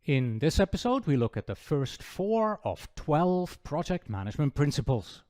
In this episode, we look at the first 4 of 12 project management principles.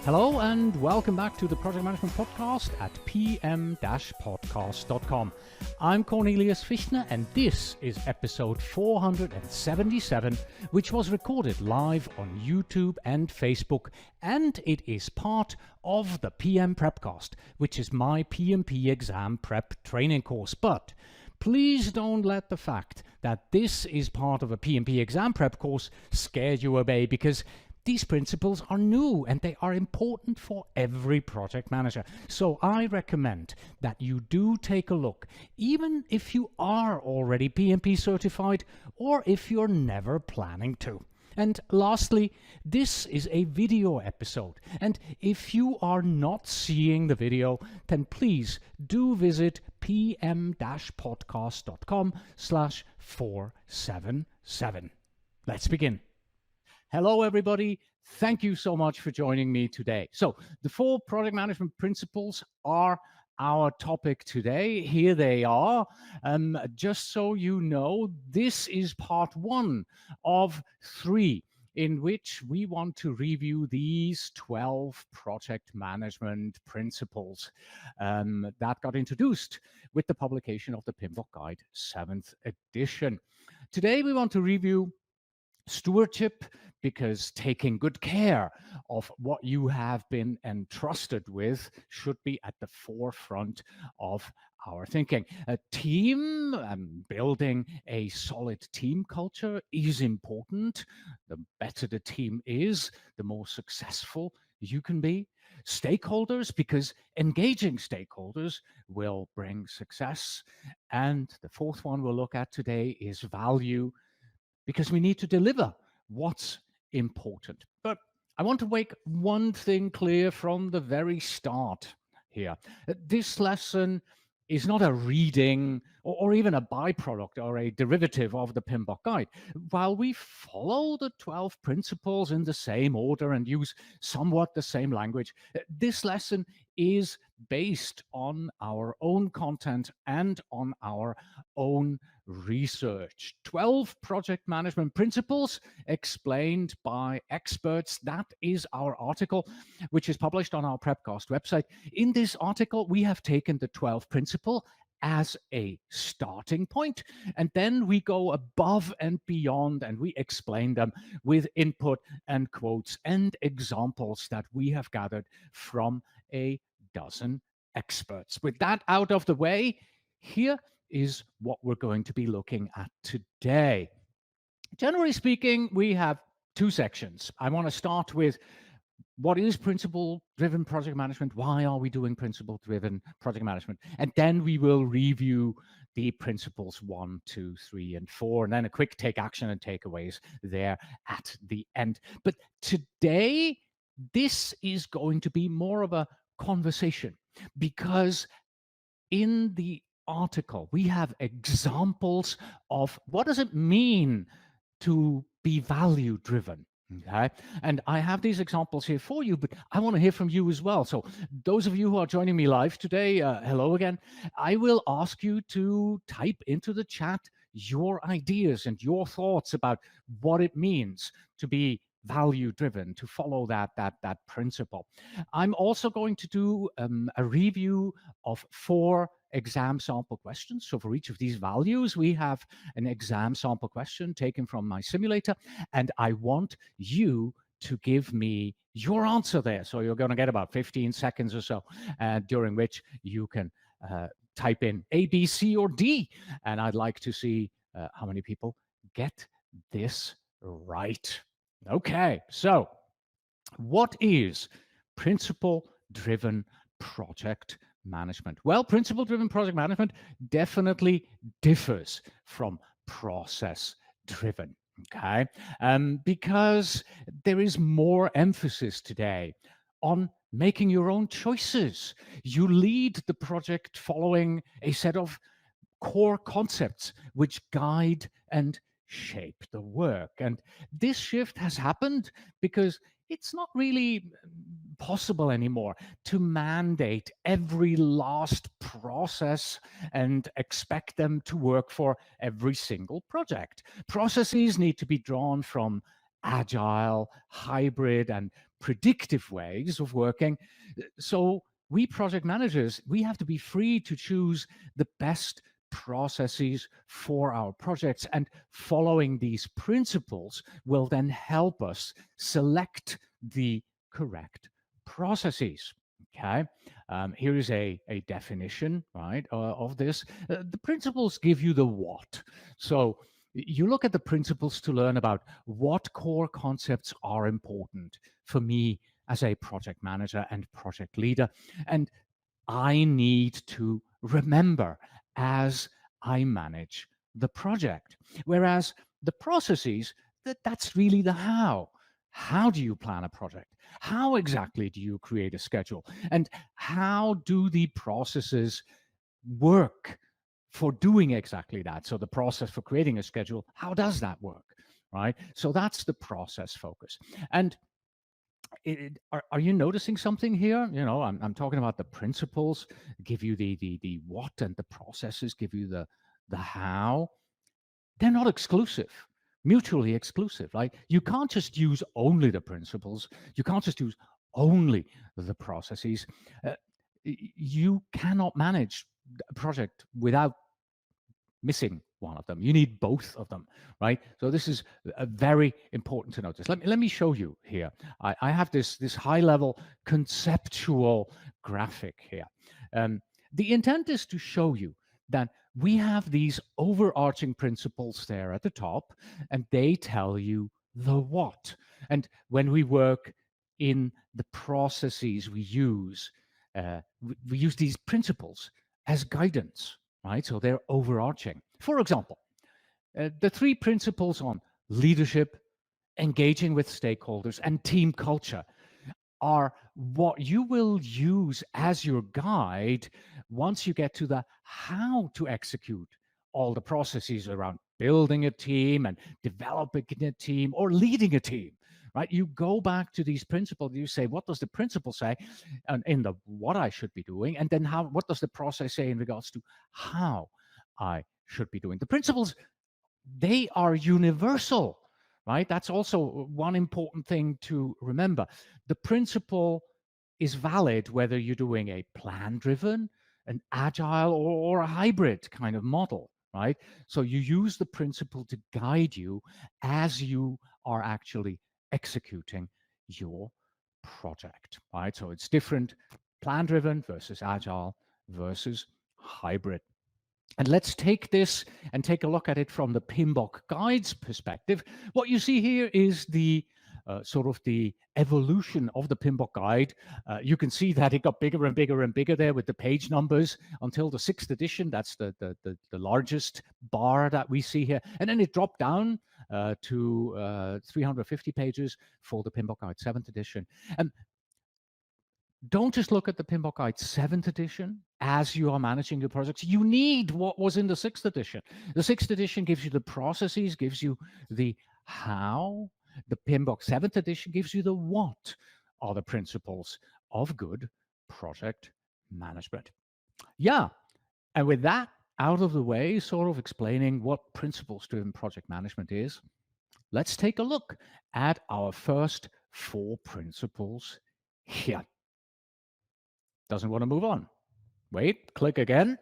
Hello and welcome back to the Project Management Podcast at pm-podcast.com. I'm Cornelius Fichtner and this is episode 477, which was recorded live on YouTube and Facebook, and it is part of the PM PrepCast, which is my PMP exam prep training course. But please don't let the fact that this is part of a PMP exam prep course scare you away, because these principles are new and they are important for every project manager. So I recommend that you do take a look, even if you are already PMP certified or if you're never planning to. And lastly, this is a video episode, and if you are not seeing the video, then please do visit pm-podcast.com/477. Let's begin. Hello, everybody. Thank you so much for joining me today. So the 4 project management principles are our topic today. Here they are. Just so you know, this is part 1 of 3 in which we want to review these 12 project management principles that got introduced with the publication of the PMBOK Guide 7th edition. Today, we want to review stewardship, because taking good care of what you have been entrusted with should be at the forefront of our thinking. A team, building a solid team culture is important. The better the team is, the more successful you can be. Stakeholders, because engaging stakeholders will bring success. And the 4th one we'll look at today is value, because we need to deliver what's important. But I want to make one thing clear from the very start here. This lesson is not a reading or even a byproduct or a derivative of the PMBOK Guide. While we follow the 12 principles in the same order and use somewhat the same language, this lesson is based on our own content and on our own research. 12 project management principles explained by experts. That is our article, which is published on our PrepCast website. In this article, we have taken the 12 principle as a starting point, and then we go above and beyond and we explain them with input and quotes and examples that we have gathered from a dozen experts. With that out of the way, here is what we're going to be looking at today. Generally speaking, we have 2 sections. I want to start with what is principle-driven project management? Why are we doing principle-driven project management? And then we will review the principles 1, 2, 3, and 4, and then a quick take action and takeaways there at the end. But today, this is going to be more of a conversation, because in the article, we have examples of what does it mean to be value-driven. Okay, and I have these examples here for you, but I want to hear from you as well. So those of you who are joining me live today, hello again. I will ask you to type into the chat your ideas and your thoughts about what it means to be value-driven, to follow that principle. I'm also going to do a review of 4 exam sample questions. So for each of these values, we have an exam sample question taken from my simulator, and I want you to give me your answer there. So you're going to get about 15 seconds or so, during which you can type in A, B, C, or D, and I'd like to see how many people get this right. Okay, so what is principle-driven project management? Well, principle-driven project management definitely differs from process-driven, okay? Because there is more emphasis today on making your own choices. You lead the project following a set of core concepts which guide and shape the work. And this shift has happened because it's not really possible anymore to mandate every last process and expect them to work for every single project. Processes need to be drawn from agile, hybrid, and predictive ways of working. So we project managers, we have to be free to choose the best processes for our projects, and following these principles will then help us select the correct processes. Okay, here is a definition, right, of this. The principles give you the what. So you look at the principles to learn about what core concepts are important for me as a project manager and project leader, and I need to remember as I manage the project. Whereas the processes, that's really the how. How do you plan a project? How exactly do you create a schedule? And how do the processes work for doing exactly that? So the process for creating a schedule, how does that work? Right? So that's the process focus. And are you noticing something here? You know, I'm talking about the principles, give you the what, and the processes give you the how. They're not exclusive, mutually exclusive. Like you can't just use only the principles. You can't just use only the processes. You cannot manage a project without missing one of them. You need both of them, right? So this is very important to notice. Let me show you here. I have this high level conceptual graphic here. The intent is to show you that we have these overarching principles there at the top, and they tell you the what. And when we work in the processes we use these principles as guidance, right? So they're overarching. For example, the three principles on leadership, engaging with stakeholders, and team culture are what you will use as your guide once you get to the how to execute all the processes around building a team and developing a team or leading a team, right? You go back to these principles, you say, what does the principle say and in the what I should be doing? And then what does the process say in regards to how I should be doing? The principles, they are universal, right? That's also one important thing to remember. The principle is valid whether you're doing a plan-driven, an agile, or a hybrid kind of model, right? So you use the principle to guide you as you are actually executing your project, right? So it's different, plan-driven versus agile versus hybrid. And let's take this and take a look at it from the PMBOK guides perspective. What you see here is the sort of the evolution of the PMBOK guide. You can see that it got bigger and bigger and bigger there with the page numbers until the 6th edition. That's the largest bar that we see here. And then it dropped down to 350 pages for the PMBOK guide 7th edition. And don't just look at the PMBOK Guide 7th edition as you are managing your projects. You need what was in the 6th edition. The 6th edition gives you the processes, gives you the how. The PMBOK 7th edition gives you the what are the principles of good project management. Yeah, and with that out of the way, sort of explaining what principles-driven project management is, let's take a look at our first 4 principles here. Doesn't want to move on. Wait, click again.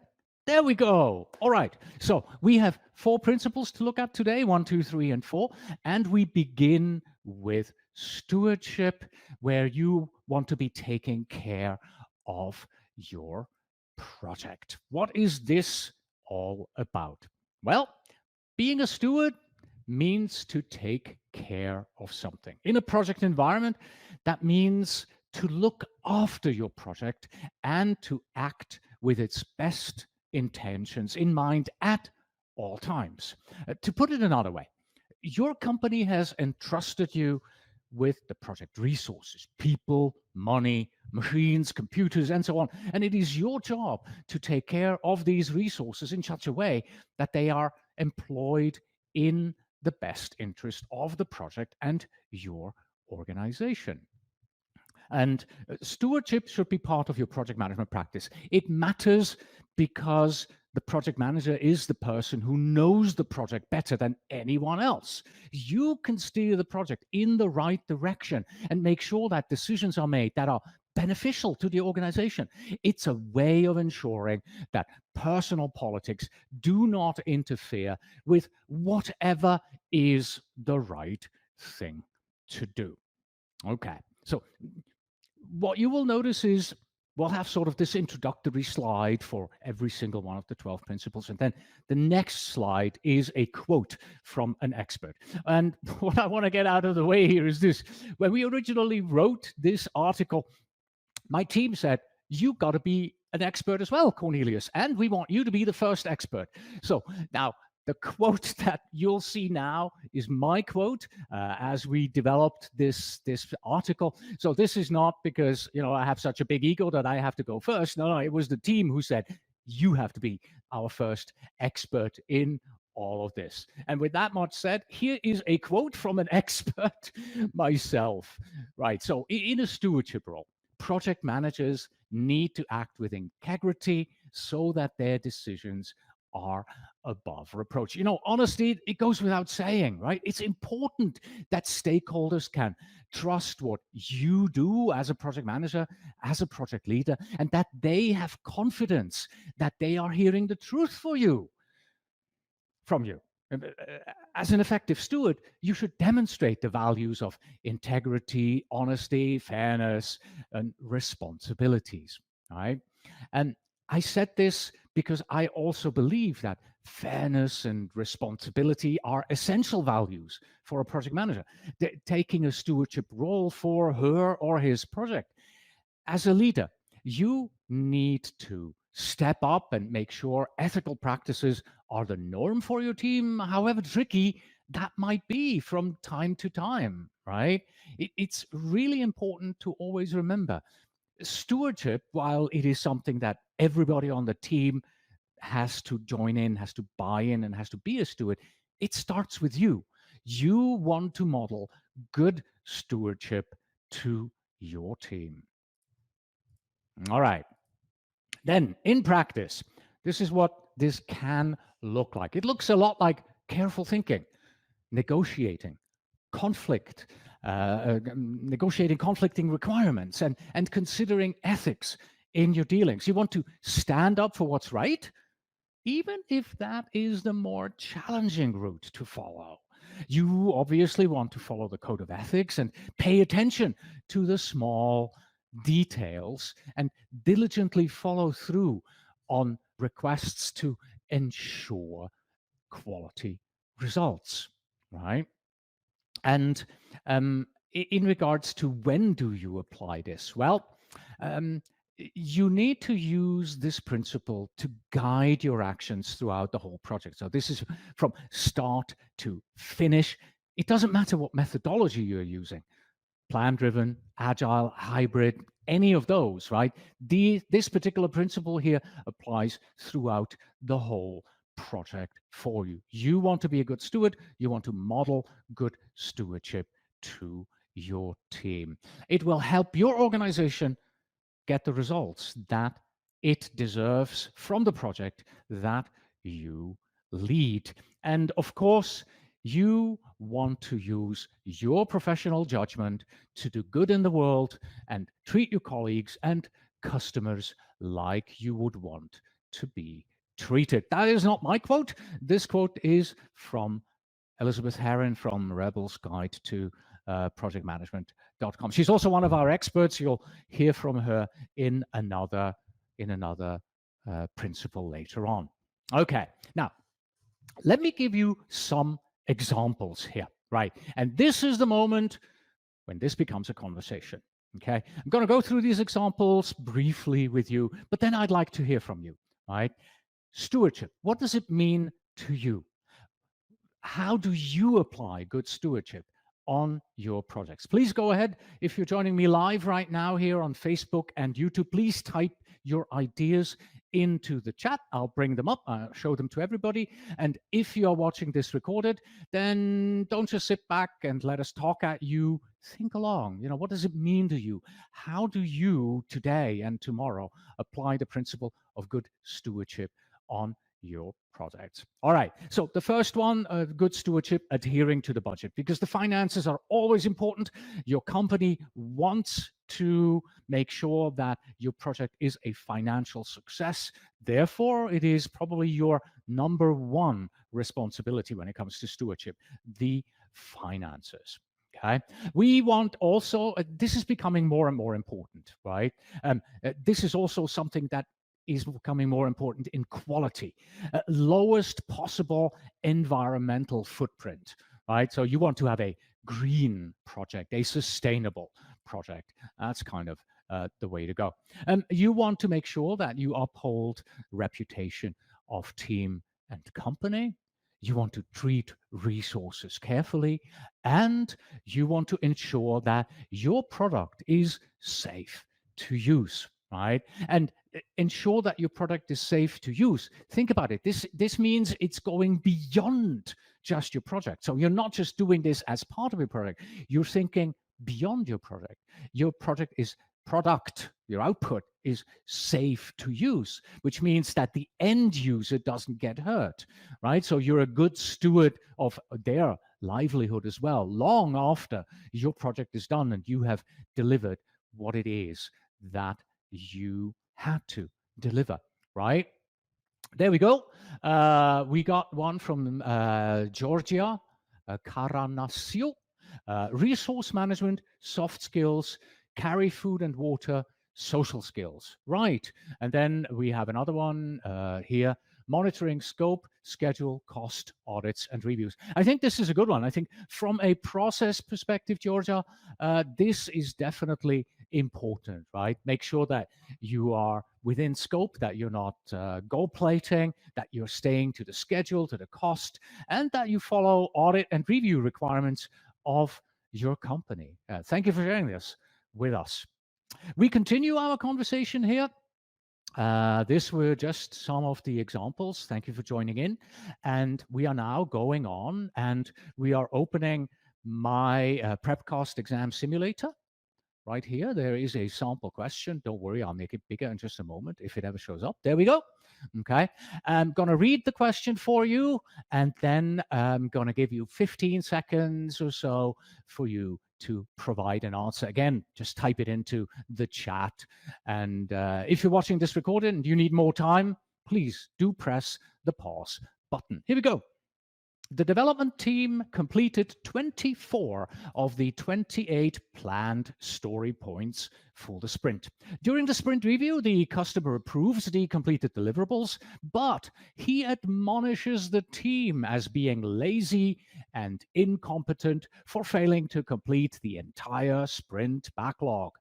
There we go. All right. So we have 4 principles to look at today, 1, 2, 3, and 4. And we begin with stewardship, where you want to be taking care of your project. What is this all about? Well, being a steward means to take care of something. In a project environment, that means to look after your project and to act with its best intentions in mind at all times. To put it another way, your company has entrusted you with the project resources, people, money, machines, computers, and so on. And it is your job to take care of these resources in such a way that they are employed in the best interest of the project and your organization. And stewardship should be part of your project management practice. It matters because the project manager is the person who knows the project better than anyone else. You can steer the project in the right direction and make sure that decisions are made that are beneficial to the organization. It's a way of ensuring that personal politics do not interfere with whatever is the right thing to do. Okay, so what you will notice is we'll have sort of this introductory slide for every single one of the 12 principles. And then the next slide is a quote from an expert. And what I want to get out of the way here is this. When we originally wrote this article, my team said, you got to be an expert as well, Cornelius, and we want you to be the first expert. So now the quote that you'll see now is my quote as we developed this article. So this is not because, you know, I have such a big ego that I have to go first. No, it was the team who said, you have to be our first expert in all of this. And with that much said, here is a quote from an expert myself. Right. So in a stewardship role, project managers need to act with integrity so that their decisions are above reproach. You know, honesty, it goes without saying, right? It's important that stakeholders can trust what you do as a project manager, as a project leader, and that they have confidence that they are hearing the truth from you. As an effective steward, you should demonstrate the values of integrity, honesty, fairness, and responsibilities, right? And I said this because I also believe that fairness and responsibility are essential values for a project manager, taking a stewardship role for her or his project. As a leader, you need to step up and make sure ethical practices are the norm for your team, however tricky that might be from time to time, right? It's really important to always remember stewardship, while it is something that everybody on the team has to join in, has to buy in, and has to be a steward, it starts with you. You want to model good stewardship to your team. All right. Then in practice, this is what this can look like. It looks a lot like careful thinking, negotiating, negotiating conflicting requirements, and considering ethics in your dealings. You want to stand up for what's right, even if that is the more challenging route to follow. You obviously want to follow the code of ethics and pay attention to the small details and diligently follow through on requests to ensure quality results, right? And in regards to when do you apply this? Well, you need to use this principle to guide your actions throughout the whole project. So this is from start to finish. It doesn't matter what methodology you're using, plan-driven, agile, hybrid, any of those, right? This particular principle here applies throughout the whole project for you. You want to be a good steward. You want to model good stewardship to your team. It will help your organization get the results that it deserves from the project that you lead. And of course, you want to use your professional judgment to do good in the world and treat your colleagues and customers like you would want to be treated. That is not my quote. This quote is from Elizabeth Herron from Rebel's Guide to projectmanagement.com. She's also one of our experts. You'll hear from her in another principle later on. Okay, now let me give you some examples here, right? And this is the moment when this becomes a conversation. Okay, I'm going to go through these examples briefly with you, but then I'd like to hear from you, right? Stewardship, what does it mean to you? How do you apply good stewardship on your projects? Please go ahead. If you're joining me live right now here on Facebook and YouTube, please type your ideas into the chat. I'll bring them up, show them to everybody. And if you're watching this recorded, then don't just sit back and let us talk at you. think along. What does it mean to you? How do you today and tomorrow apply the principle of good stewardship on your projects? All right. So the first one, good stewardship, adhering to the budget, because the finances are always important. Your company wants to make sure that your project is a financial success. Therefore, it is probably your number one responsibility when it comes to stewardship, the finances. Okay. We want also, this is becoming more and more important, right? This is also something that is becoming more important in quality, lowest possible environmental footprint, right? So you want to have a green project, a sustainable project. That's kind of the way to go. You want to make sure that you uphold reputation of team and company. You want to treat resources carefully, and you want to ensure that your product is safe to use, right? And ensure that your product is safe to use. Think about it. This means it's going beyond just your project. So you're not just doing this as part of your product. You're thinking beyond your product. Your product is your output is safe to use, which means that the end user doesn't get hurt, right? So you're a good steward of their livelihood as well, long after your project is done and you have delivered what it is that you had to deliver, right? There we go. We got one from Georgia, Karanasio. Resource management, soft skills, carry food and water, social skills. Right. And then we have another one here, monitoring scope, schedule, cost, audits, and reviews. I think this is a good one. I think from a process perspective, Georgia, this is definitely important, right? Make sure that you are within scope, that you're not gold plating, that you're staying to the schedule, to the cost, and that you follow audit and review requirements of your company. Thank you for sharing this with us. We continue our conversation here. These were just some of the examples. Thank you for joining in. And we are now going on and we are opening my PrepCast exam simulator. Right here, there is a sample question. Don't worry, I'll make it bigger in just a moment if it ever shows up. There we go. Okay, I'm going to read the question for you, and then I'm going to give you 15 seconds or so for you to provide an answer. Again, just type it into the chat. And if you're watching this recording and you need more time, please do press the pause button. Here we go. The development team completed 24 of the 28 planned story points for the sprint. During the sprint review, the customer approves the completed deliverables, but he admonishes the team as being lazy and incompetent for failing to complete the entire sprint backlog.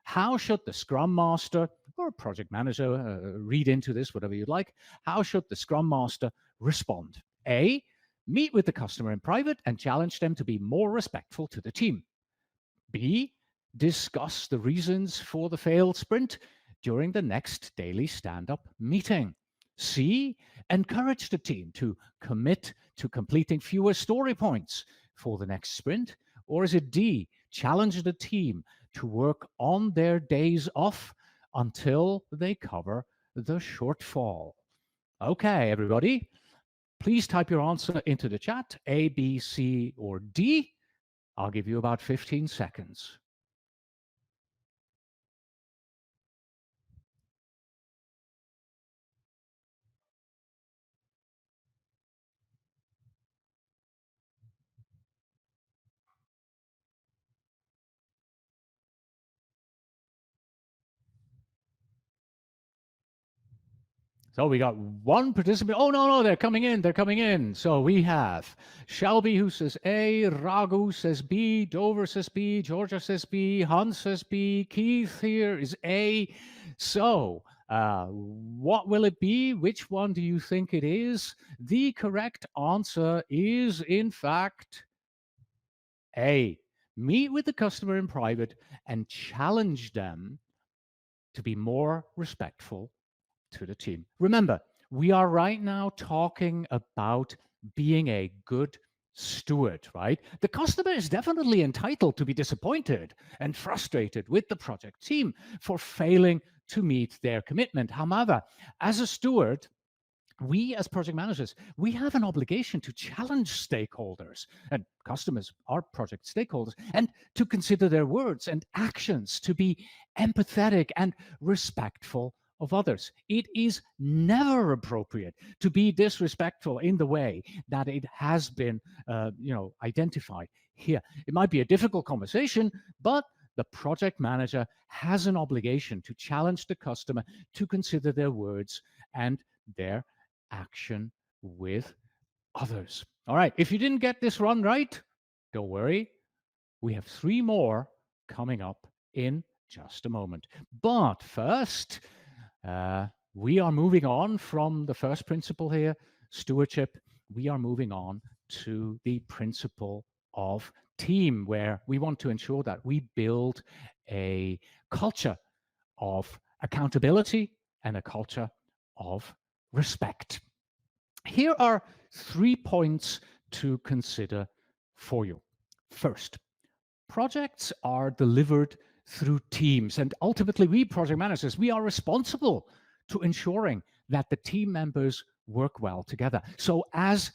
How should the Scrum Master or Project Manager, read into this, whatever you'd like, how should the Scrum Master respond? A, meet with the customer in private and challenge them to be more respectful to the team. B, discuss the reasons for the failed sprint during the next daily stand-up meeting. C, encourage the team to commit to completing fewer story points for the next sprint. Or is it D, challenge the team to work on their days off until they cover the shortfall? Okay, everybody. Please type your answer into the chat, A, B, C, or D. I'll give you about 15 seconds. So we got one participant. Oh, no, they're coming in. They're coming in. So we have Shelby who says A, Raghu says B, Dover says B, Georgia says B, Hans says B, Keith here is A. So what will it be? Which one do you think it is? The correct answer is, in fact, A. Meet with the customer in private and challenge them to be more respectful to the team. Remember, we are right now talking about being a good steward, right? The customer is definitely entitled to be disappointed and frustrated with the project team for failing to meet their commitment. However, as a steward, we as project managers, we have an obligation to challenge stakeholders, and customers are project stakeholders, and to consider their words and actions, to be empathetic and respectful of others. It is never appropriate to be disrespectful in the way that it has been identified here. It might be a difficult conversation, but the project manager has an obligation to challenge the customer to consider their words and their action with others. All right, if you didn't get this run right, don't worry. We have 3 more coming up in just a moment. But first, we are moving on from the first principle here, stewardship. We are moving on to the principle of team, where we want to ensure that we build a culture of accountability and a culture of respect. Here are 3 points to consider for you. First, projects are delivered through teams, and ultimately we project managers, we are responsible to ensuring that the team members work well together. So as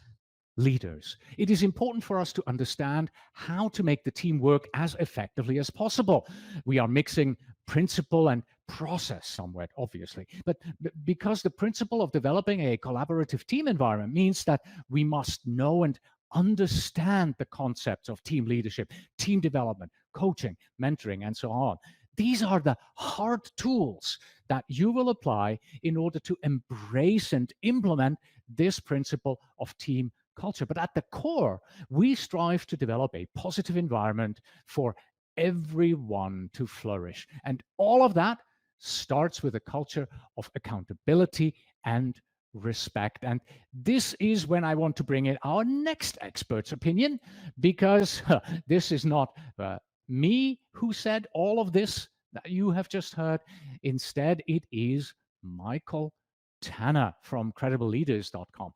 leaders, it is important for us to understand how to make the team work as effectively as possible. We are mixing principle and process somewhat, obviously, but because the principle of developing a collaborative team environment means that we must know and understand the concepts of team leadership, team development, coaching, mentoring, and so on. These are the hard tools that you will apply in order to embrace and implement this principle of team culture. But at the core, we strive to develop a positive environment for everyone to flourish. And all of that starts with a culture of accountability and respect. And this is when I want to bring in our next expert's opinion, because this is not me who said all of this that you have just heard. Instead, it is Michael Tanner from credibleleaders.com.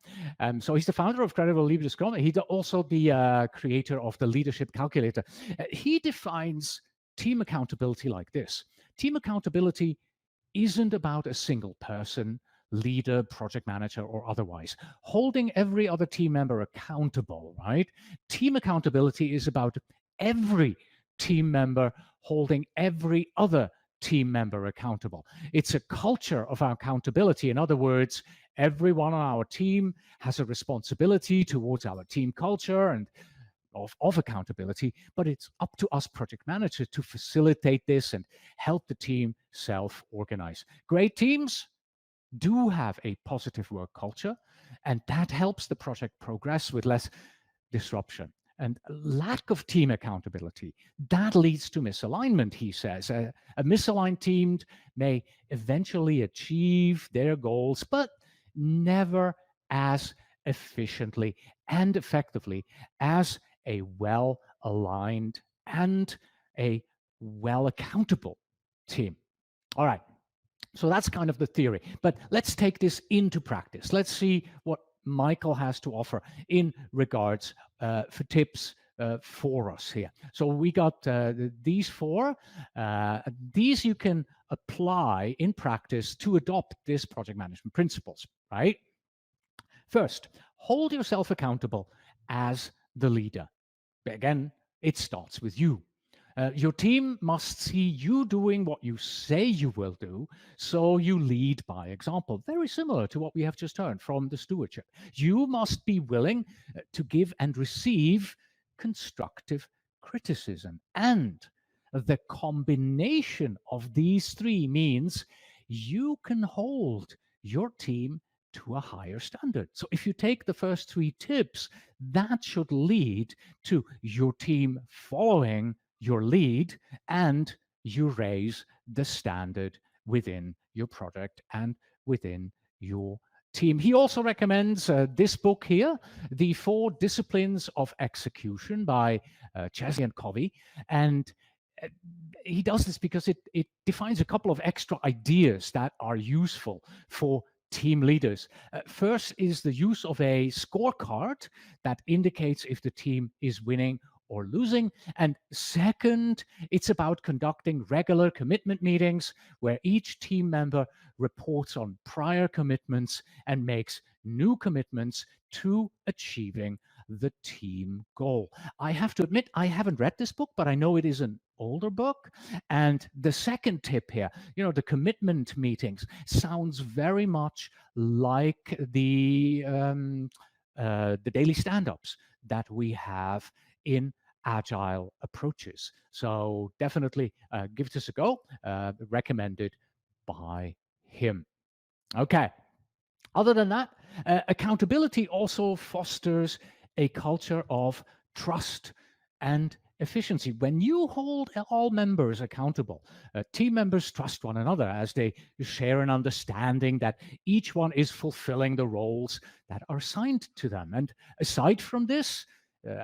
So he's the founder of credibleleaders.com. He's also the creator of the leadership calculator. He defines team accountability like this. Team accountability isn't about a single person, leader, project manager, or otherwise, holding every other team member accountable, right? Team accountability is about every team member holding every other team member accountable. It's a culture of accountability. In other words, everyone on our team has a responsibility towards our team culture and of accountability, but it's up to us project managers to facilitate this and help the team self-organize. Great teams do have a positive work culture, and that helps the project progress with less disruption. And lack of team accountability, that leads to misalignment, he says. A misaligned team may eventually achieve their goals, but never as efficiently and effectively as a well-aligned and a well-accountable team. All right, so that's kind of the theory. But let's take this into practice. Let's see what Michael has to offer in regards for tips for us here. So we got these 4. These you can apply in practice to adopt this project management principles, right? First, hold yourself accountable as the leader. Again, it starts with you. Your team must see you doing what you say you will do, so you lead by example. Very similar to what we have just heard from the stewardship. You must be willing to give and receive constructive criticism. And the combination of these 3 means you can hold your team to a higher standard. So if you take the first 3 tips, that should lead to your team following your lead, and you raise the standard within your product and within your team. He also recommends this book here, The 4 Disciplines of Execution by Chesley and Covey. And he does this because it defines a couple of extra ideas that are useful for team leaders. First is the use of a scorecard that indicates if the team is winning or losing. And second, it's about conducting regular commitment meetings where each team member reports on prior commitments and makes new commitments to achieving the team goal. I have to admit, I haven't read this book, but I know it is an older book. And the second tip here, the commitment meetings sounds very much like the daily stand-ups that we have in agile approaches. So definitely give this a go. Recommended by him. Okay. Other than that, accountability also fosters a culture of trust and efficiency. When you hold all members accountable, team members trust one another as they share an understanding that each one is fulfilling the roles that are assigned to them. And aside from this,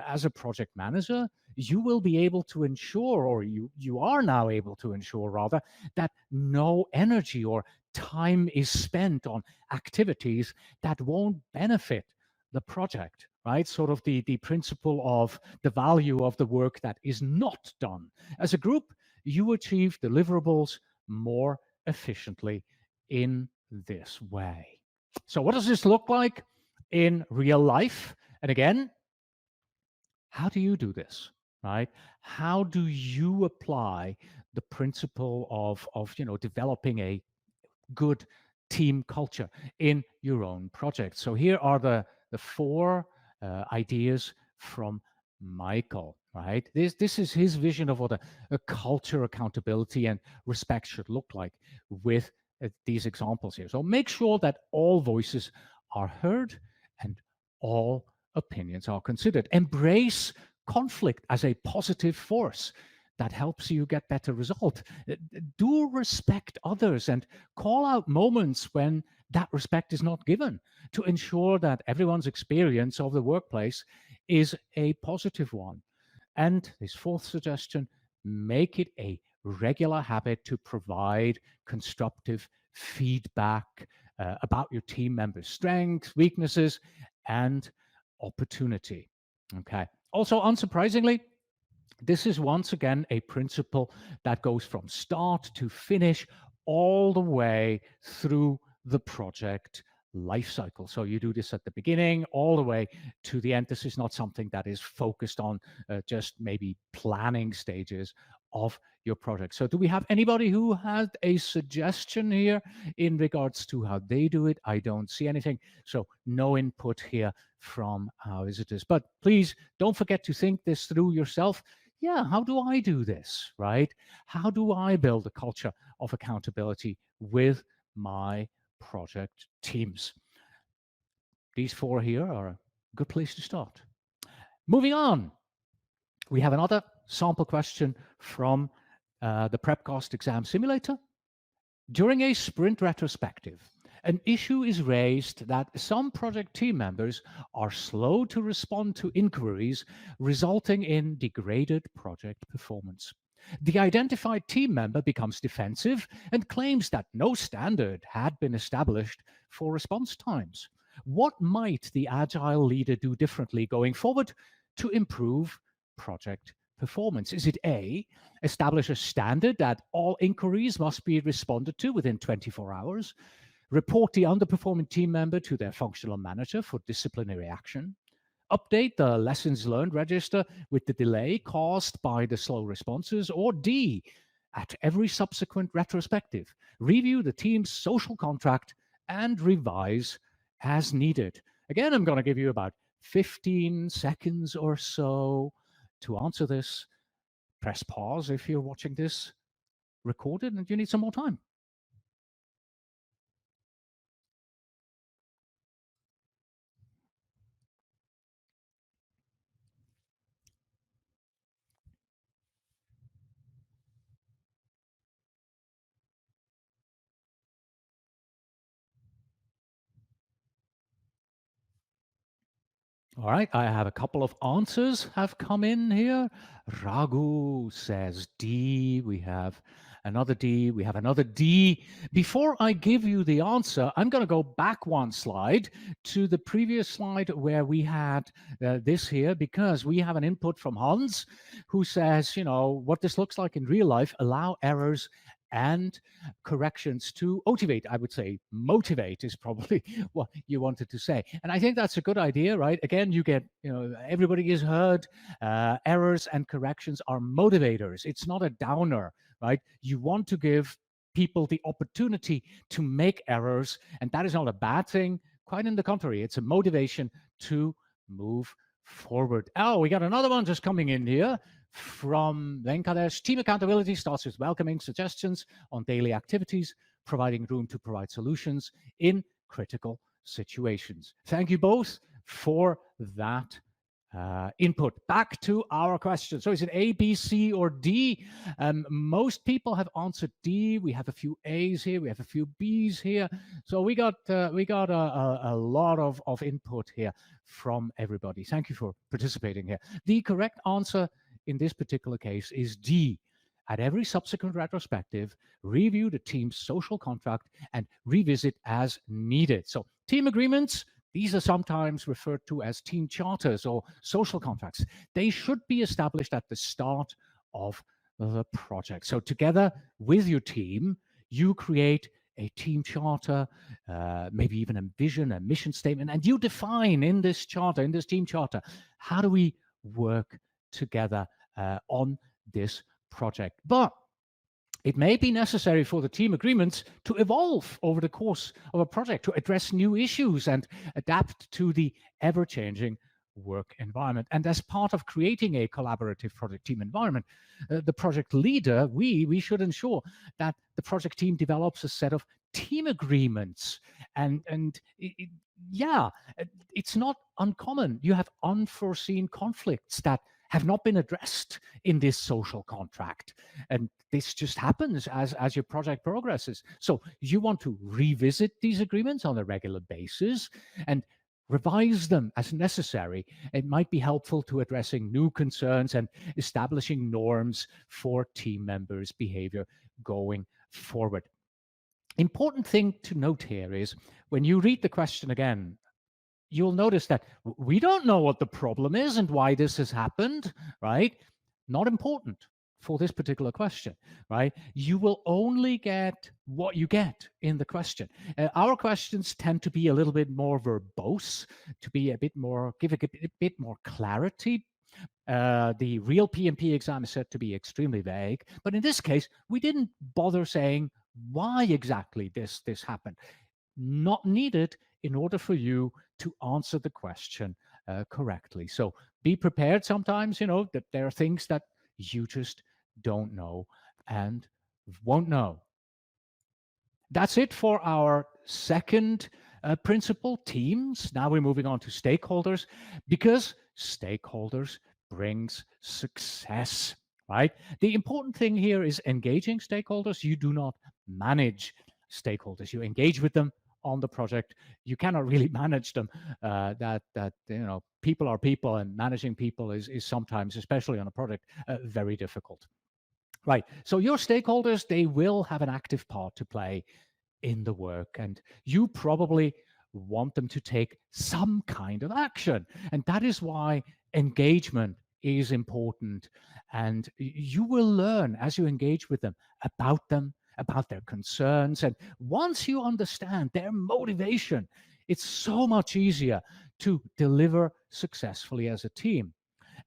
as a project manager, you will be able to ensure, or you are now able to ensure rather, that no energy or time is spent on activities that won't benefit the project, right? Sort of the principle of the value of the work that is not done. As a group, you achieve deliverables more efficiently in this way. So what does this look like in real life? And again, how do you do this, right? How do you apply the principle of developing a good team culture in your own project? So here are the four ideas from Michael, right? This is his vision of what a culture, accountability, and respect should look like with these examples here. So make sure that all voices are heard and all opinions are considered. Embrace conflict as a positive force that helps you get better result. Do respect others and call out moments when that respect is not given to ensure that everyone's experience of the workplace is a positive one. And his fourth suggestion, make it a regular habit to provide constructive feedback about your team members' strengths, weaknesses, and opportunity. Okay. Also, unsurprisingly, this is once again a principle that goes from start to finish all the way through the project life cycle. So you do this at the beginning all the way to the end. This is not something that is focused on just maybe planning stages of your project. So do we have anybody who had a suggestion here in regards to how they do it? I don't see anything. So no input here from our visitors. But please don't forget to think this through yourself. Yeah, how do I do this, right? How do I build a culture of accountability with my project teams? These four here are a good place to start. Moving on, we have another sample question from the PrepCast Exam Simulator. During a sprint retrospective, an issue is raised that some project team members are slow to respond to inquiries, resulting in degraded project performance. The identified team member becomes defensive and claims that no standard had been established for response times. What might the agile leader do differently going forward to improve project performance? Is it A, establish a standard that all inquiries must be responded to within 24 hours, report the underperforming team member to their functional manager for disciplinary action, update the lessons learned register with the delay caused by the slow responses, or D, at every subsequent retrospective, review the team's social contract and revise as needed? Again, I'm going to give you about 15 seconds or so to answer this. Press pause if you're watching this recorded and you need some more time. All right, I have a couple of answers have come in here. Raghu says D. We have another D. We have another D. Before I give you the answer, I'm going to go back one slide to the previous slide where we had this here, because we have an input from Hans who says, you know, what this looks like in real life, allow errors and corrections to motivate. I would say motivate is probably what you wanted to say. And I think that's a good idea, right? Again, you get, you know, everybody is heard. Errors and corrections are motivators. It's not a downer, right? You want to give people the opportunity to make errors, and that is not a bad thing. Quite in the contrary, it's a motivation to move forward. Oh, we got another one just coming in here from Venkatesh. Team accountability starts with welcoming suggestions on daily activities, providing room to provide solutions in critical situations. Thank you both for that input. Back to our question. So is it A, B, C, or D? Most people have answered D. We have a few A's here. We have a few B's here. So we got a lot of input here from everybody. Thank you for participating here. The correct answer in this particular case is D. At every subsequent retrospective, review the team's social contract and revisit as needed. So team agreements, these are sometimes referred to as team charters or social contracts. They should be established at the start of the project. So together with your team, you create a team charter, maybe even a vision, a mission statement, and you define in this charter, in this team charter, how do we work together on this project. But it may be necessary for the team agreements to evolve over the course of a project to address new issues and adapt to the ever-changing work environment. And as part of creating a collaborative project team environment, the project leader, we should ensure that the project team develops a set of team agreements. And yeah, it's not uncommon. You have unforeseen conflicts that have not been addressed in this social contract. And this just happens as your project progresses. So you want to revisit these agreements on a regular basis and revise them as necessary. It might be helpful to addressing new concerns and establishing norms for team members' behavior going forward. Important thing to note here is when you read the question again, you'll notice that we don't know what the problem is and why this has happened, right? Not important for this particular question, right? You will only get what you get in the question. Our questions tend to be a little bit more verbose, to be a bit more, give a bit more clarity. The real PMP exam is said to be extremely vague, but in this case, we didn't bother saying why exactly this happened. Not needed in order for you to answer the question correctly. So be prepared sometimes, you know, that there are things that you just don't know and won't know. That's it for our second principle, teams. Now we're moving on to stakeholders, because stakeholders brings success, right? The important thing here is engaging stakeholders. You do not manage stakeholders. You engage with them on the project. You cannot really manage them. That you know, people are people, and managing people is sometimes, especially on a project, very difficult. Right. So your stakeholders, they will have an active part to play in the work, and you probably want them to take some kind of action. And that is why engagement is important. And you will learn as you engage with them, about their concerns. And once you understand their motivation, it's so much easier to deliver successfully as a team.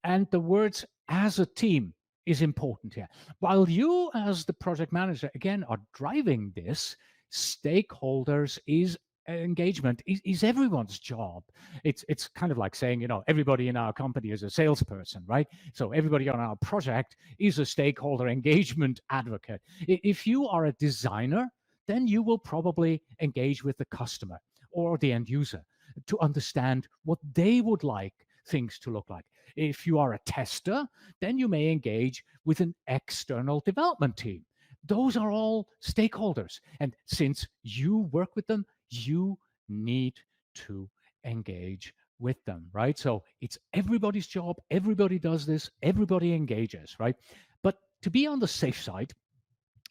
And the words as a team is important here. While you, as the project manager, again, are driving this, stakeholders is engagement is everyone's job. It's kind of like saying, you know, everybody in our company is a salesperson, right? So everybody on our project is a stakeholder engagement advocate. If you are a designer, then you will probably engage with the customer or the end user to understand what they would like things to look like. If you are a tester, then you may engage with an external development team. Those are all stakeholders. And since you work with them, you need to engage with them, right? So it's everybody's job. Everybody does this. Everybody engages, right? But to be on the safe side,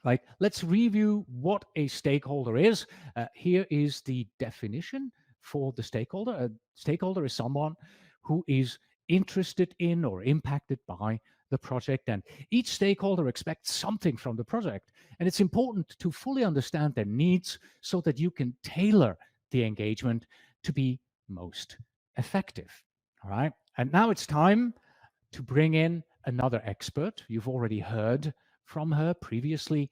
right, let's review what a stakeholder is. Here is the definition for the stakeholder. A stakeholder is someone who is interested in or impacted by the project, and each stakeholder expects something from the project. And it's important to fully understand their needs so that you can tailor the engagement to be most effective. All right. And now it's time to bring in another expert. You've already heard from her previously.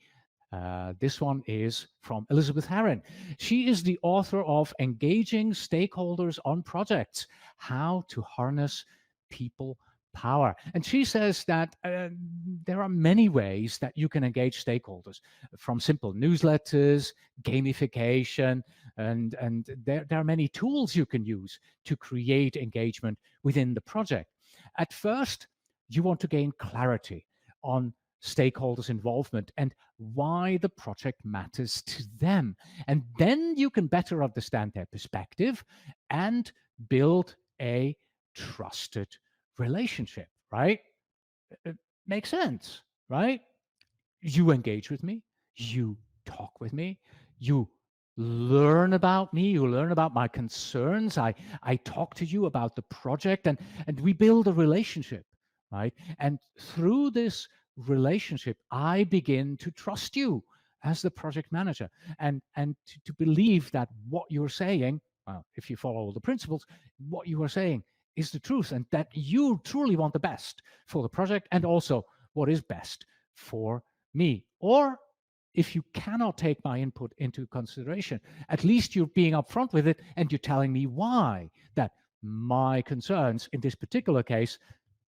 This one is from Elizabeth Herron. She is the author of Engaging Stakeholders on Projects, How to Harness People Power. And she says that there are many ways that you can engage stakeholders, from simple newsletters, gamification, and there are many tools you can use to create engagement within the project. At first, you want to gain clarity on stakeholders' involvement and why the project matters to them. And then you can better understand their perspective and build a trusted relationship, right? It makes sense, right? You engage with me, you talk with me, you learn about me, you learn about my concerns. I talk to you about the project, and we build a relationship, right? And through this relationship, I begin to trust you as the project manager, and to believe that what you're saying, well, if you follow all the principles, what you are saying is the truth, and that you truly want the best for the project and also what is best for me. Or if you cannot take my input into consideration, at least you're being upfront with it and you're telling me why, that my concerns in this particular case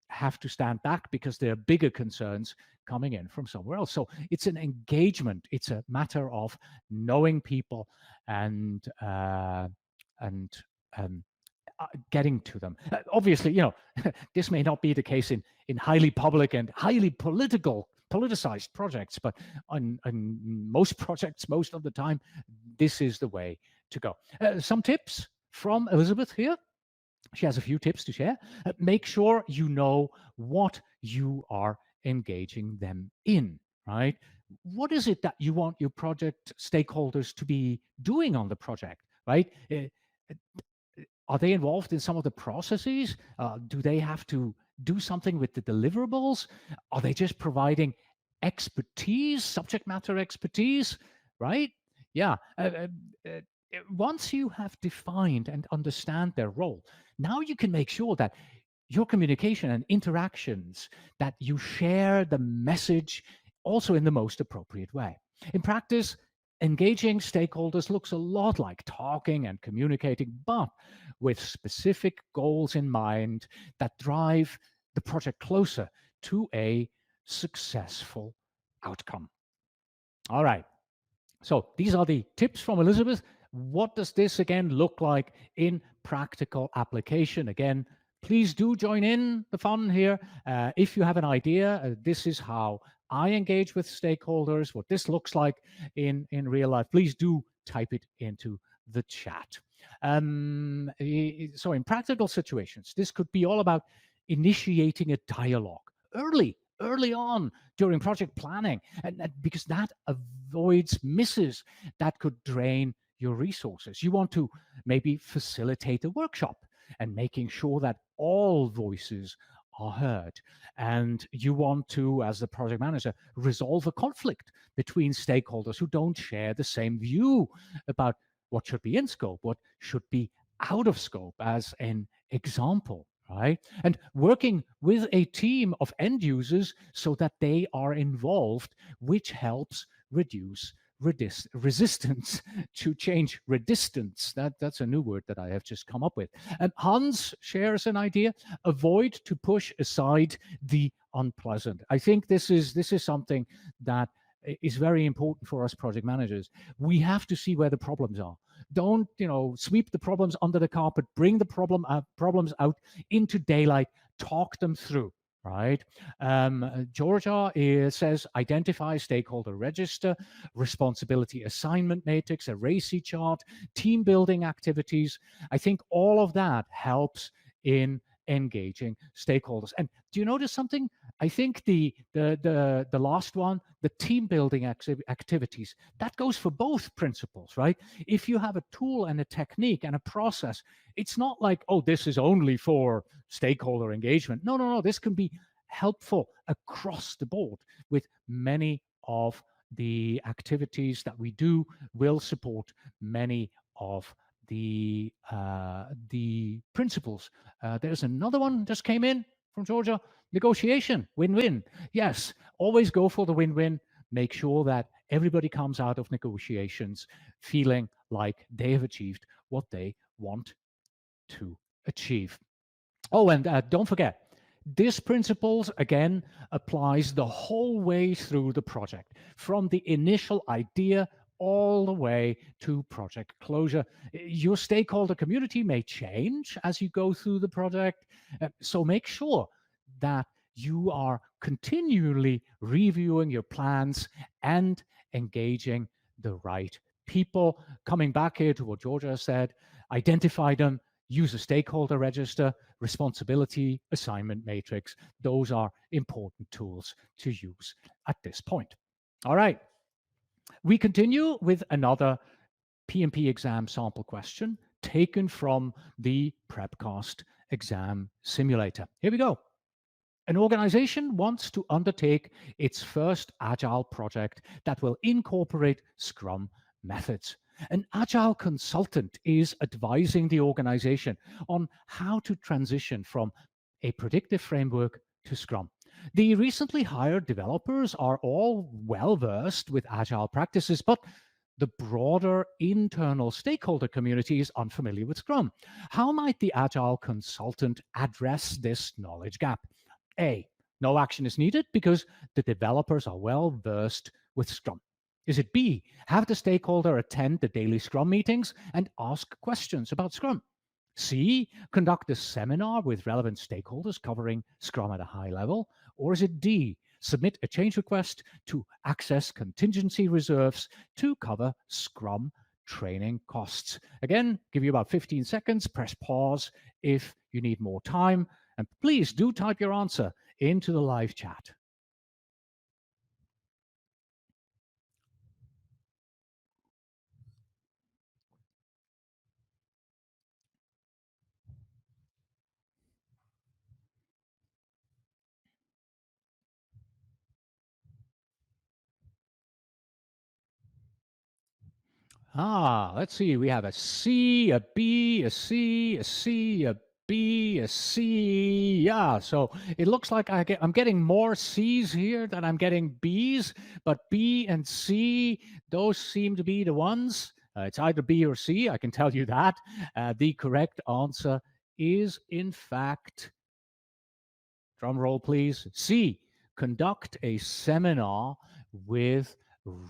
have to stand back because there are bigger concerns coming in from somewhere else. So it's an engagement. It's a matter of knowing people and um, getting to them. Obviously, this may not be the case in highly public and highly politicized projects, but on most projects, most of the time, this is the way to go. Some tips from Elizabeth here. She has a few tips to share. Make sure you know what you are engaging them in, right? What is it that you want your project stakeholders to be doing on the project, right? Are they involved in some of the processes? Do they have to do something with the deliverables? Are they just providing expertise, subject matter expertise, right? Yeah. Once you have defined and understand their role, now you can make sure that your communication and interactions, that you share the message also in the most appropriate way. In practice, engaging stakeholders looks a lot like talking and communicating, but with specific goals in mind that drive the project closer to a successful outcome. All right. So these are the tips from Elizabeth. What does this again look like in practical application? Again, please do join in the fun here. If you have an idea, this is how I engage with stakeholders, what this looks like in real life, please do type it into the chat. So in practical situations, this could be all about initiating a dialogue early on during project planning, and because that avoids misses that could drain your resources. You want to maybe facilitate a workshop and making sure that all voices are heard. And you want to, as the project manager, resolve a conflict between stakeholders who don't share the same view about what should be in scope, what should be out of scope, as an example, right? And working with a team of end users so that they are involved, which helps reduce resistance to change. Redistance, that's a new word that I have just come up with. And Hans shares an idea: avoid to push aside the unpleasant. I think this is something that is very important for us project managers. We have to see where the problems are. Don't sweep the problems under the carpet. Bring the problems out into daylight. Talk them through, right? Georgia says identify stakeholder register, responsibility assignment matrix, a RACI chart, team building activities. I think all of that helps in engaging stakeholders. And do you notice something? I think the last one, the team building activities, that goes for both principles, right? If you have a tool and a technique and a process, it's not like, oh, this is only for stakeholder engagement. No, no, no. This can be helpful across the board with many of the activities that we do will support many of the principles. There's another one just came in from Georgia. Negotiation, win-win. Yes, always go for the win-win. Make sure that everybody comes out of negotiations feeling like they have achieved what they want to achieve. Oh, and don't forget, this principles, again, applies the whole way through the project, from the initial idea all the way to project closure. Your stakeholder community may change as you go through the project, so make sure that you are continually reviewing your plans and engaging the right people. Coming back here to what Georgia said, identify them, use a stakeholder register, responsibility assignment matrix. Those are important tools to use at this point. All right. We continue with another PMP exam sample question taken from the PrepCast exam simulator. Here we go. An organization wants to undertake its first agile project that will incorporate Scrum methods. An agile consultant is advising the organization on how to transition from a predictive framework to Scrum. The recently hired developers are all well versed with agile practices, but the broader internal stakeholder community is unfamiliar with Scrum. How might the agile consultant address this knowledge gap? A, no action is needed because the developers are well versed with Scrum. Is it B, have the stakeholder attend the daily Scrum meetings and ask questions about Scrum? C, conduct a seminar with relevant stakeholders covering Scrum at a high level? Or is it D, submit a change request to access contingency reserves to cover Scrum training costs? Again, give you about 15 seconds, press pause if you need more time, and please do type your answer into the live chat. Let's see. We have a C, a B, a C, a C, a B, a C. Yeah, so it looks like I'm getting more C's here than I'm getting B's, but B and C, those seem to be the ones. It's either B or C, I can tell you that. The correct answer is, in fact, drum roll please, C, conduct a seminar with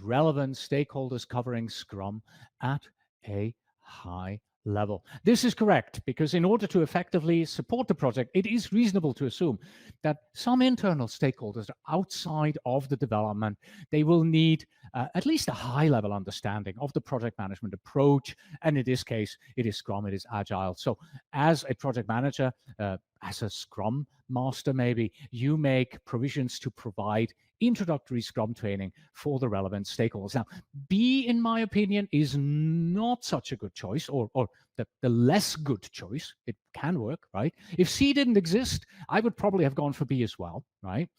relevant stakeholders covering Scrum at a high level. This is correct because in order to effectively support the project, it is reasonable to assume that some internal stakeholders are outside of the development. They will need at least a high level understanding of the project management approach. And in this case, it is Scrum, it is Agile. So as a project manager, as a Scrum master, maybe you make provisions to provide introductory Scrum training for the relevant stakeholders. Now, B, in my opinion, is not such a good choice, or the less good choice. It can work, right? If C didn't exist, I would probably have gone for B as well, right?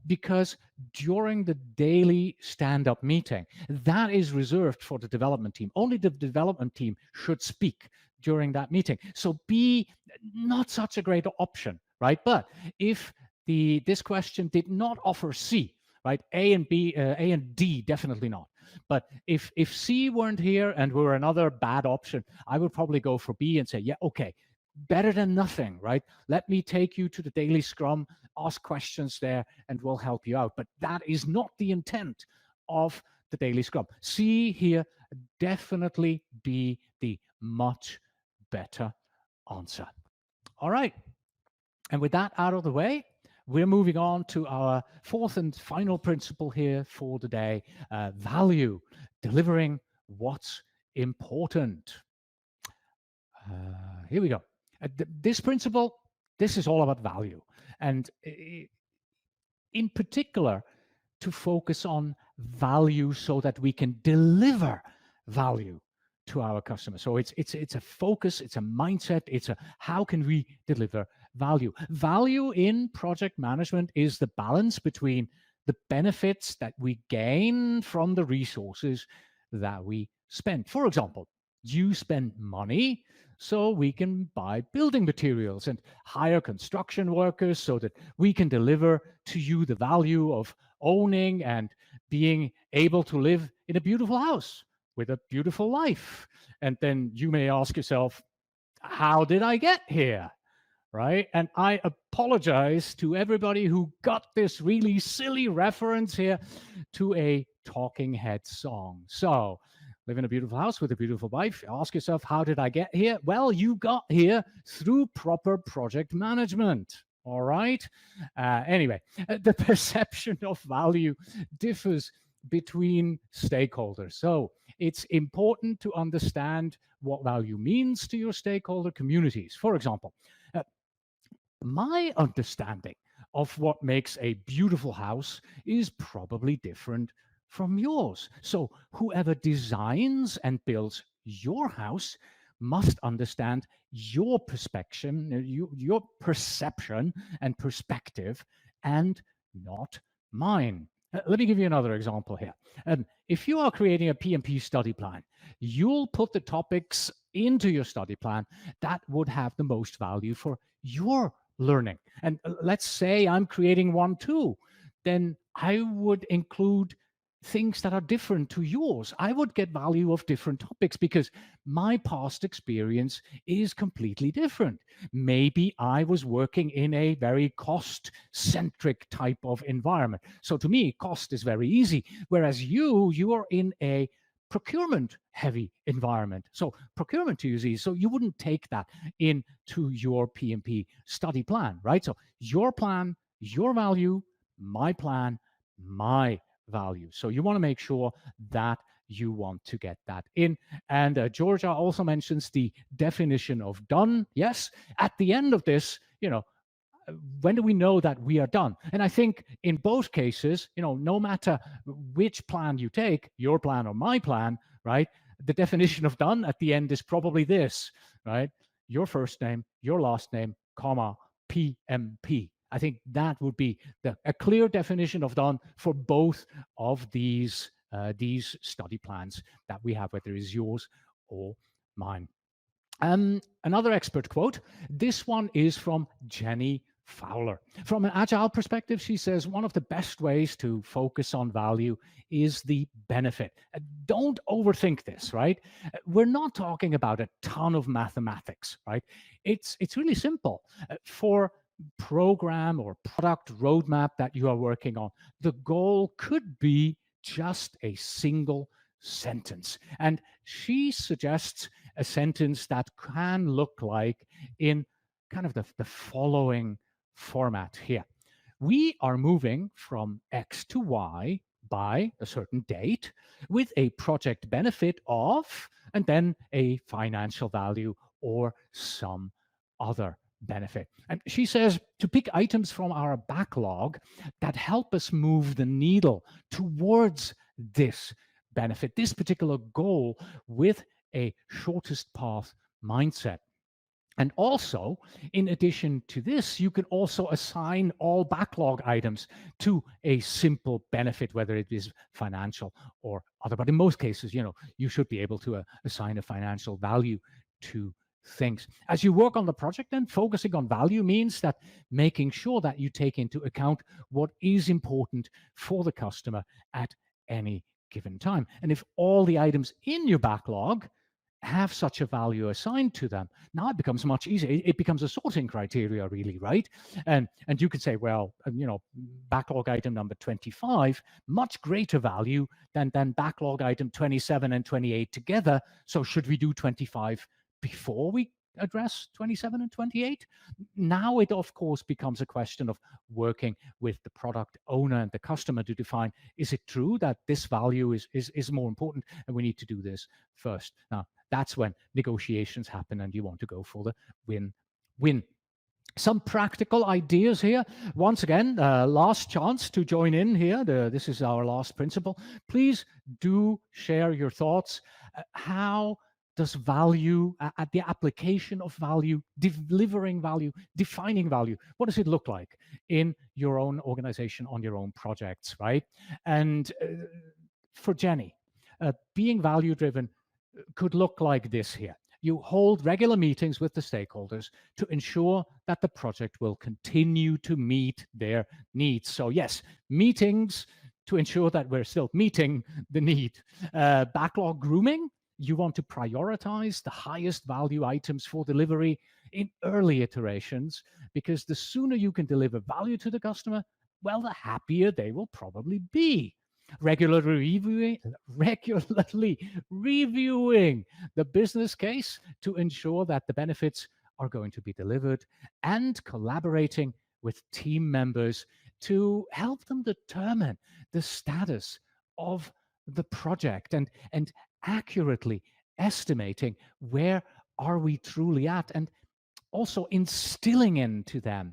Because during the daily stand-up meeting, that is reserved for the development team. Only the development team should speak during that meeting. So B, not such a great option, right? But if this question did not offer C, right? A and D, definitely not. But if C weren't here and were another bad option, I would probably go for B and say, yeah, okay, better than nothing, right? Let me take you to the daily Scrum, ask questions there, and we'll help you out. But that is not the intent of the daily Scrum. C here, definitely be the much better answer. All right. And with that out of the way, we're moving on to our fourth and final principle here for the day, value, delivering what's important. Here we go. This principle, this is all about value. And in particular, to focus on value so that we can deliver value to our customers. So it's a focus, it's a mindset, it's a how can we deliver value. Value in project management is the balance between the benefits that we gain from the resources that we spend. For example, you spend money so we can buy building materials and hire construction workers so that we can deliver to you the value of owning and being able to live in a beautiful house with a beautiful life. And then you may ask yourself, how did I get here? Right? And I apologize to everybody who got this really silly reference here to a Talking Heads song. So, live in a beautiful house with a beautiful wife. Ask yourself, how did I get here? Well, you got here through proper project management. All right. Anyway, the perception of value differs between stakeholders. So it's important to understand what value means to your stakeholder communities. For example, my understanding of what makes a beautiful house is probably different from yours. So whoever designs and builds your house must understand your perspective, your perception and perspective, and not mine. Let me give you another example here. If you are creating a PMP study plan, you'll put the topics into your study plan that would have the most value for your learning. And let's say I'm creating one too, then I would include things that are different to yours. I would get value of different topics because my past experience is completely different. Maybe I was working in a very cost-centric type of environment. So to me, cost is very easy. Whereas you are in a procurement heavy environment. So procurement to you is easy. So you wouldn't take that into your PMP study plan, right? So your plan, your value, my plan, my value. So you want to make sure that you want to get that in. And Georgia also mentions the definition of done. Yes, at the end of this, when do we know that we are done? And I think in both cases, no matter which plan you take, your plan or my plan, right? The definition of done at the end is probably this, right? Your first name, your last name, comma, PMP. I think that would be a clear definition of done for both of these study plans that we have, whether it's yours or mine. Another expert quote. This one is from Jenny Fowler. From an agile perspective, she says one of the best ways to focus on value is the benefit. Don't overthink this, right? We're not talking about a ton of mathematics, right? It's really simple. For program or product roadmap that you are working on, the goal could be just a single sentence. And she suggests a sentence that can look like in kind of the following format here. We are moving from X to Y by a certain date with a project benefit of, and then a financial value or some other benefit. And she says to pick items from our backlog that help us move the needle towards this benefit, this particular goal, with a shortest path mindset. And also, in addition to this, you can also assign all backlog items to a simple benefit, whether it is financial or other. But in most cases, you should be able to assign a financial value to things. As you work on the project, then focusing on value means that making sure that you take into account what is important for the customer at any given time. And if all the items in your backlog have such a value assigned to them, now it becomes much easier. It becomes a sorting criteria, really, right? And you could say, well, backlog item number 25, much greater value than backlog item 27 and 28 together. So should we do 25 before we address 27 and 28? Now it, of course, becomes a question of working with the product owner and the customer to define, is it true that this value is more important and we need to do this first? Now, that's when negotiations happen and you want to go for the win-win. Some practical ideas here. Once again, last chance to join in here. This is our last principle. Please do share your thoughts. How does value, at the application of value, delivering value, defining value, what does it look like in your own organization, on your own projects, right? And for Jenny, being value driven could look like this here. You hold regular meetings with the stakeholders to ensure that the project will continue to meet their needs. So yes, meetings to ensure that we're still meeting the need. Backlog grooming, you want to prioritize the highest value items for delivery in early iterations, because the sooner you can deliver value to the customer, well, the happier they will probably be. Regularly reviewing the business case to ensure that the benefits are going to be delivered, and collaborating with team members to help them determine the status of the project, and accurately estimating where are we truly at, and also instilling into them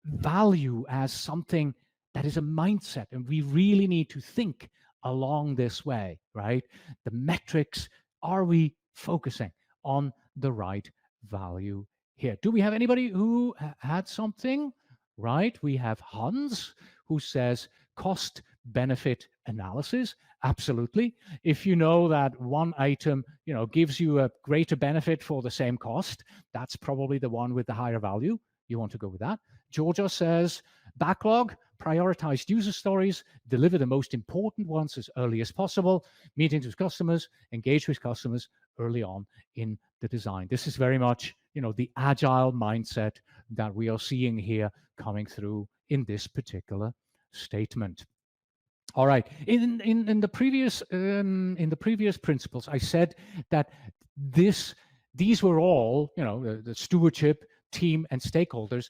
value as something that is a mindset. And we really need to think along this way, right? The metrics, are we focusing on the right value here? Do we have anybody who had something? Right, we have Hans, who says cost benefit analysis. Absolutely. If you know that one item, gives you a greater benefit for the same cost, that's probably the one with the higher value. You want to go with that. Georgia says backlog, prioritized user stories, deliver the most important ones as early as possible, meetings with customers, engage with customers early on in the design. This is very much, the agile mindset that we are seeing here coming through in this particular statement. All right. In the previous principles, I said that these were all, the stewardship, team, and stakeholders.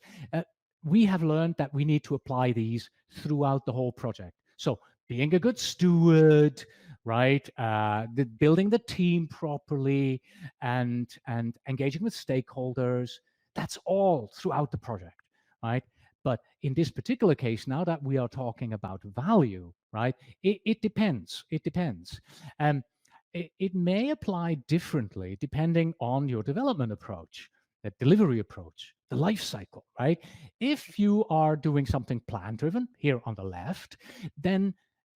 We have learned that we need to apply these throughout the whole project. So being a good steward, right? Building the team properly, and engaging with stakeholders. That's all throughout the project, right? But in this particular case, now that we are talking about value, right? It depends. It depends. It may apply differently depending on your development approach, the delivery approach, the life cycle, right? If you are doing something plan-driven here on the left, then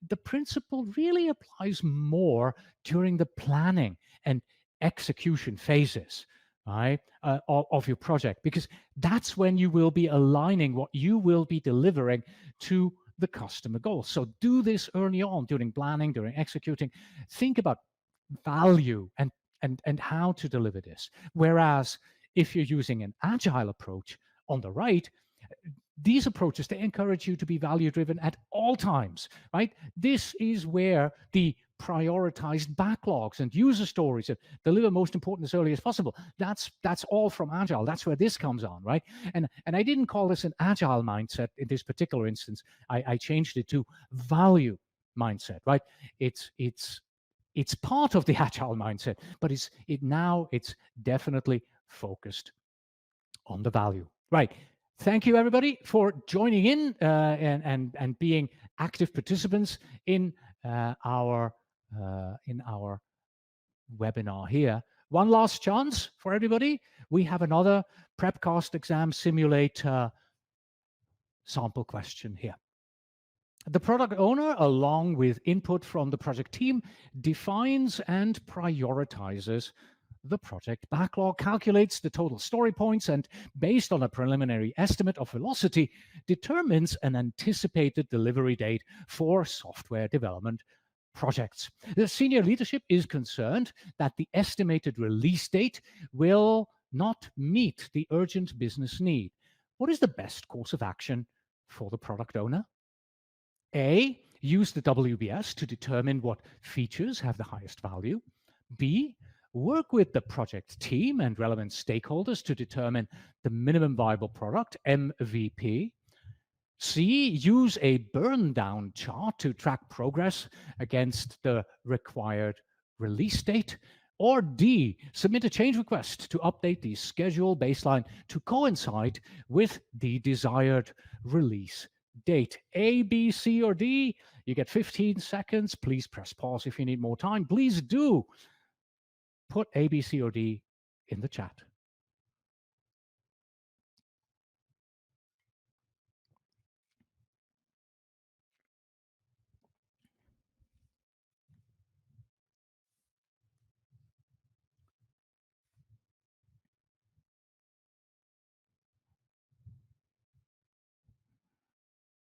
the principle really applies more during the planning and execution phases, right, of your project, because that's when you will be aligning what you will be delivering to the customer goals. So do this early on during planning, during executing. Think about value and how to deliver this. Whereas if you're using an agile approach on the right, these approaches, they encourage you to be value driven at all times, right? This is where the prioritized backlogs and user stories that deliver most important as early as possible. That's all from agile. That's where this comes on, right? And I didn't call this an agile mindset in this particular instance. I changed it to value mindset, right? It's part of the agile mindset, but it's definitely focused on the value, right? Thank you, everybody, for joining in and being active participants in our webinar here. One last chance for everybody. We have another PrepCast Exam Simulator sample question here. The product owner, along with input from the project team, defines and prioritizes the project backlog, calculates the total story points, and based on a preliminary estimate of velocity, determines an anticipated delivery date for software development projects. The senior leadership is concerned that the estimated release date will not meet the urgent business need. What is the best course of action for the product owner? A, use the WBS to determine what features have the highest value. B, work with the project team and relevant stakeholders to determine the minimum viable product, MVP. C, use a burn down chart to track progress against the required release date. Or D, submit a change request to update the schedule baseline to coincide with the desired release date. A, B, C, or D, you get 15 seconds. Please press pause if you need more time. Please do put A, B, C, or D in the chat.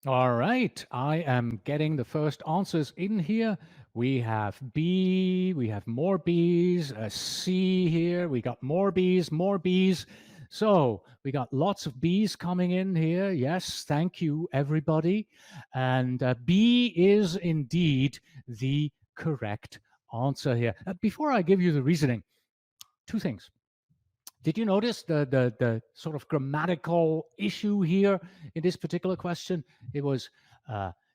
All right, I am getting the first answers in here. We have B, we have more Bs, a C here, we got more Bs, more Bs. So we got lots of Bs coming in here. Yes, thank you, everybody. And B is indeed the correct answer here. Before I give you the reasoning, two things. Did you notice the sort of grammatical issue here in this particular question? It was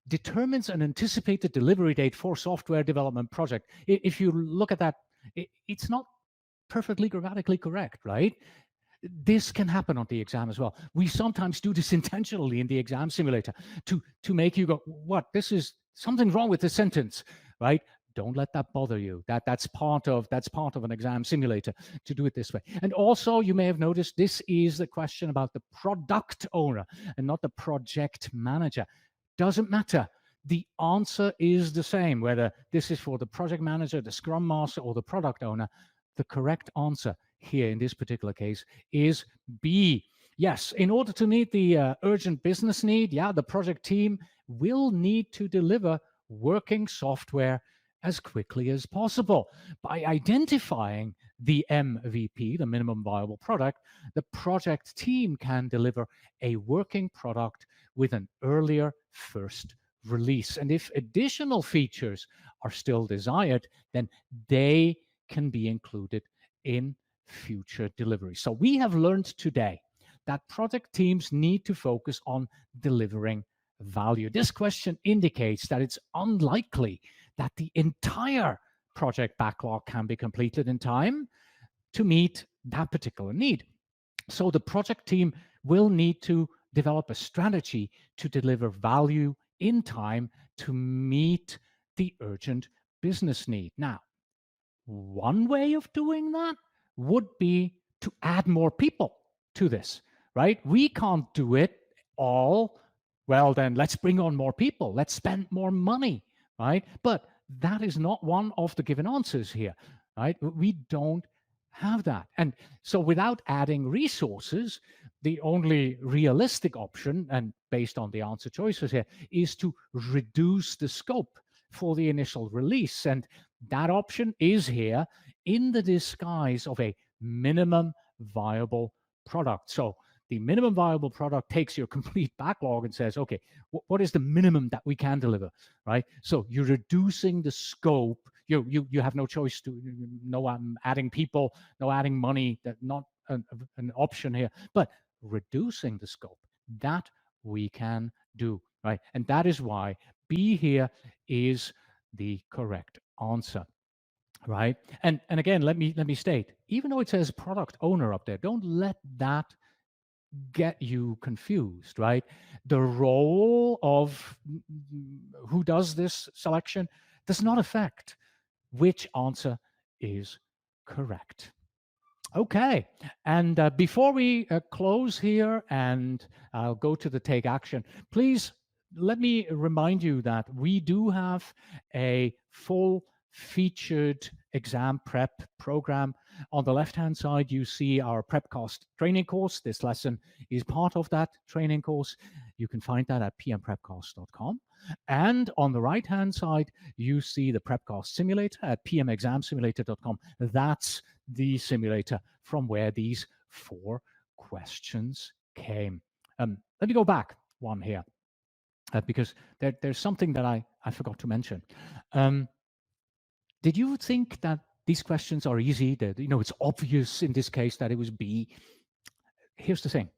determines an anticipated delivery date for software development project. If you look at that, it's not perfectly grammatically correct, right? This can happen on the exam as well. We sometimes do this intentionally in the exam simulator to make you go, what? This is something wrong with the sentence, right? Don't let that bother you. That's part of an exam simulator to do it this way. And also, you may have noticed this is the question about the product owner and not the project manager. Doesn't matter. The answer is the same, whether this is for the project manager, the scrum master, or the product owner. The correct answer here in this particular case is B. Yes, in order to meet the urgent business need, the project team will need to deliver working software as quickly as possible. By identifying the MVP, the minimum viable product, the project team can deliver a working product with an earlier first release. And if additional features are still desired, then they can be included in future delivery. So we have learned today that project teams need to focus on delivering value. This question indicates that it's unlikely that the entire project backlog can be completed in time to meet that particular need. So the project team will need to develop a strategy to deliver value in time to meet the urgent business need. Now, one way of doing that would be to add more people to this, right? We can't do it all. Well, then let's bring on more people. Let's spend more money, right? But that is not one of the given answers here, right? We don't have that. And so without adding resources, the only realistic option, and based on the answer choices here, is to reduce the scope for the initial release. And that option is here in the disguise of a minimum viable product. So the minimum viable product takes your complete backlog and says, okay, what is the minimum that we can deliver, right? So you're reducing the scope. You have no choice to, no adding people, no adding money, that not an option here, but reducing the scope, that we can do, right? And that is why B here is the correct answer, right? And again, let me state, even though it says product owner up there, don't let that get you confused, right? The role of who does this selection does not affect which answer is correct. Okay, and before we close here and I'll go to the take action, please let me remind you that we do have a full featured exam prep program. On the left-hand side, you see our PrepCast training course. This lesson is part of that training course. You can find that at pmprepcast.com. And on the right-hand side, you see the PrepCast simulator at pmexamsimulator.com. That's the simulator from where these 4 questions came. Let me go back one here because there's something that I forgot to mention. Did you think that these questions are easy. It's obvious in this case that it was B. Here's the thing.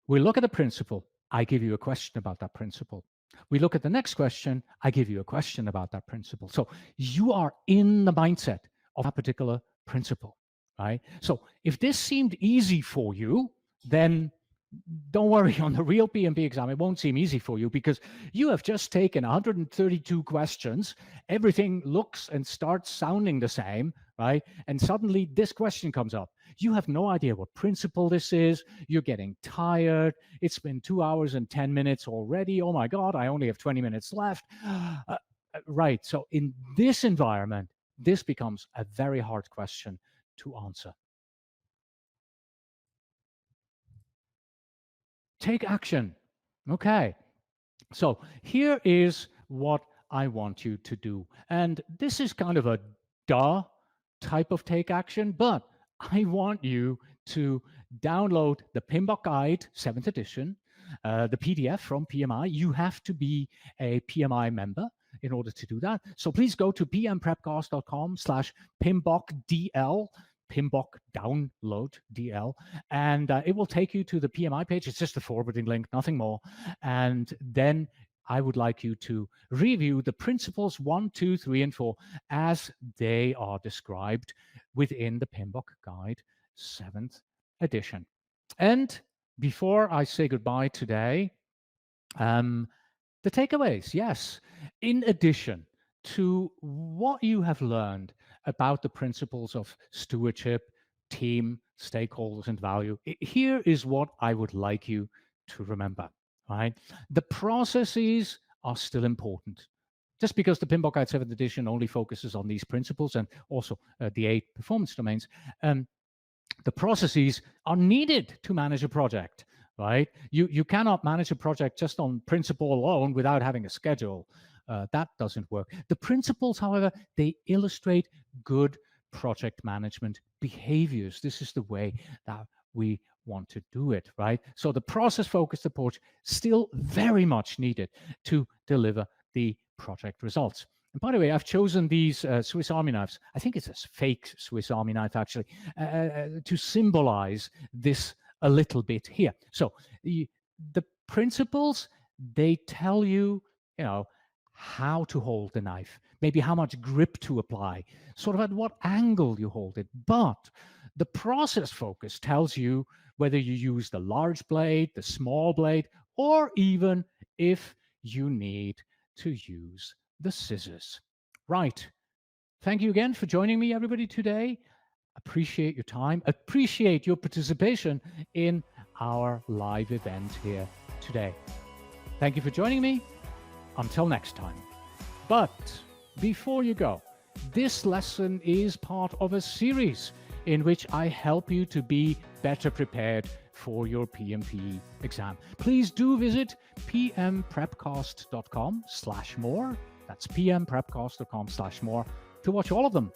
We look at a principle. I give you a question about that principle. We look at the next question. I give you a question about that principle. So you are in the mindset of that particular principle, right? So if this seemed easy for you, then don't worry, on the real PMP exam, it won't seem easy for you because you have just taken 132 questions. Everything looks and starts sounding the same, right? And suddenly this question comes up. You have no idea what principle this is. You're getting tired. It's been 2 hours and 10 minutes already. Oh my God, I only have 20 minutes left. Right. So in this environment, this becomes a very hard question to answer. Take action. Okay. So here is what I want you to do. And this is kind of a duh type of take action, but I want you to download the PMBOK Guide, 7th edition, the PDF from PMI. You have to be a PMI member in order to do that. So please go to pmprepcast.com/PMBOKDL, PMBOK download DL, and it will take you to the PMI page. It's just a forwarding link, nothing more. And then I would like you to review the principles 1, 2, 3, and 4 as they are described within the PMBOK Guide 7th edition. And before I say goodbye today, the takeaways, yes. In addition to what you have learned about the principles of stewardship, team, stakeholders, and value, here is what I would like you to remember, right? The processes are still important. Just because the PMBOK Guide 7th edition only focuses on these principles and also the 8 performance domains, the processes are needed to manage a project, right? You cannot manage a project just on principle alone without having a schedule. That doesn't work. The principles, however, they illustrate good project management behaviors. This is the way that we want to do it, right? So the process-focused approach still very much needed to deliver the project results. And by the way, I've chosen these Swiss Army knives. I think it's a fake Swiss Army knife, actually, to symbolize this a little bit here. So the principles, they tell you, how to hold the knife, maybe how much grip to apply, sort of at what angle you hold it. But the process focus tells you whether you use the large blade, the small blade, or even if you need to use the scissors. Right. Thank you again for joining me, everybody, today. Appreciate your time. Appreciate your participation in our live event here today. Thank you for joining me. Until next time. But before you go, this lesson is part of a series in which I help you to be better prepared for your PMP exam. Please do visit pmprepcast.com/more. That's pmprepcast.com/more to watch all of them.